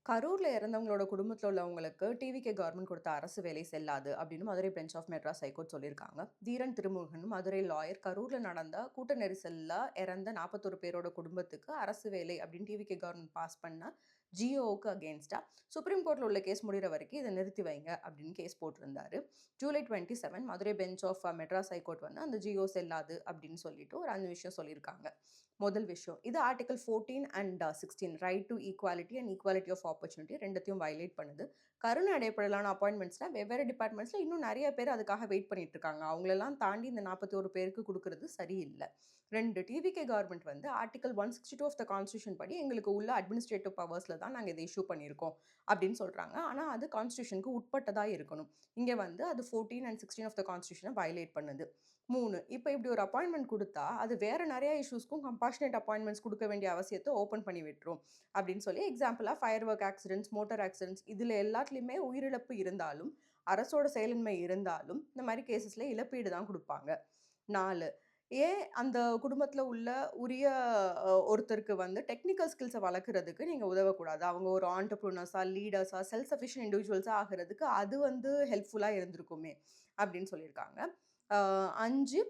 கரூர்ல இறந்தவங்களோட குடும்பத்தில உள்ளவங்களுக்கு டிவிகே கவர்மெண்ட் கொடுத்த அரசு வேலை செல்லாது அப்படின்னு Madurai bench of Madras high court சொல்லியிருக்காங்க. தீரன் திருமுருகன் மதுரை லாயர் கரூர்ல நடந்த கூட்ட நெரிசல்ல இறந்த 41 பேரோட குடும்பத்துக்கு அரசு வேலை அப்படின்னு டிவிகே கவர்மெண்ட் பாஸ் பண்ண ஜிஓக்கு அகேன்ஸ்டா சுப்ரீம் கோர்ட்ல உள்ள கேஸ் முடிகிற வரைக்கும் இதை நிறுத்தி வைங்க அப்படின்னு கேஸ் போட்டிருந்தாரு. July 27 Madurai bench of Madras high court வந்து அந்த ஜிஓ செல்லாது அப்படின்னு சொல்லிட்டு ஒரு 5 விஷயம் சொல்லியிருக்காங்க. முதல் விஷயம், இது article 14 and 16 right to equality and equality of opportunity ரெண்டத்தையும் வயலேட் பண்ணுது. கருணை அடிப்படையிலான அப்பாயின்மெண்ட்ஸ்ல வெவ்வேறு டிபார்ட்மெண்ட்ஸ்ல இன்னும் நிறைய பேர் அதுக்காக வெயிட் பண்ணிட்டு இருக்காங்க. அவங்களெல்லாம் தாண்டி இந்த 41 பேருக்கு கொடுக்கறது சரியில்லை. ரெண்டு, டிவிகே கவர்மெண்ட் வந்து ஆர்டிகல் 162 ஆஃப் த கான்ஸ்டியூஷன் படி எங்களுக்கு உள்ள அட்மினிஸ்ட்ரேட்டிவ் பவர்ஸ்ல தான் நாங்கள் இதை இஷ்யூ பண்ணியிருக்கோம் அப்படின்னு சொல்றாங்க. ஆனால் அது கான்ஸ்டியூஷனுக்கு உட்பட்டதா இருக்கணும். இங்கே வந்து அது 14 அண்ட் 16 ஆஃப் த கான்ஸ்டியூஷனை வயலேட் பண்ணுது. 3, இப்போ இப்படி ஒரு அப்பாயின்மெண்ட் கொடுத்தா அது வேற நிறைய இஷ்யூஸ்க்கும் கம்பாஷனேட் அப்பாயின்மெண்ட்ஸ் கொடுக்க வேண்டிய அவசியத்தை ஓப்பன் பண்ணி விட்டுரும் அப்படின்னு சொல்லி எக்ஸாம்பிளாக fire work accidents, motor accidents இதில் எல்லாத்துலேயுமே உயிரிழப்பு இருந்தாலும் அரசோட செயலின்மை இருந்தாலும் இந்த மாதிரி கேசஸில் இழப்பீடு தான் கொடுப்பாங்க. 4, ஏன் அந்த குடும்பத்தில் உள்ள உரிய ஒருத்தருக்கு வந்து டெக்னிக்கல் ஸ்கில்ஸை வளர்க்குறதுக்கு நீங்கள் உதவக்கூடாது? அவங்க ஒரு ஆண்டர்ப்ரூனர்ஸாக, லீடர்ஸாக, செல்ஃப் சஃபிஷியன்ட் இண்டிவிஜுவல்ஸாக ஆகிறதுக்கு அது வந்து ஹெல்ப்ஃபுல்லாக இருந்திருக்குமே அப்படின்னு சொல்லியிருக்காங்க. 5,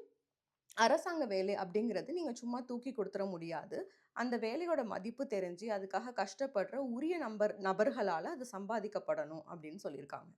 அரசாங்க வேலை அப்படிங்கிறது நீங்க சும்மா தூக்கி குடுத்துற முடியாது. அந்த வேலையோட மதிப்பு தெரிஞ்சு, அதுக்காக கஷ்டப்படுற உரிய நபர்களால அது சம்பாதிக்கப்படணும் அப்படின்னு சொல்லியிருக்காங்க.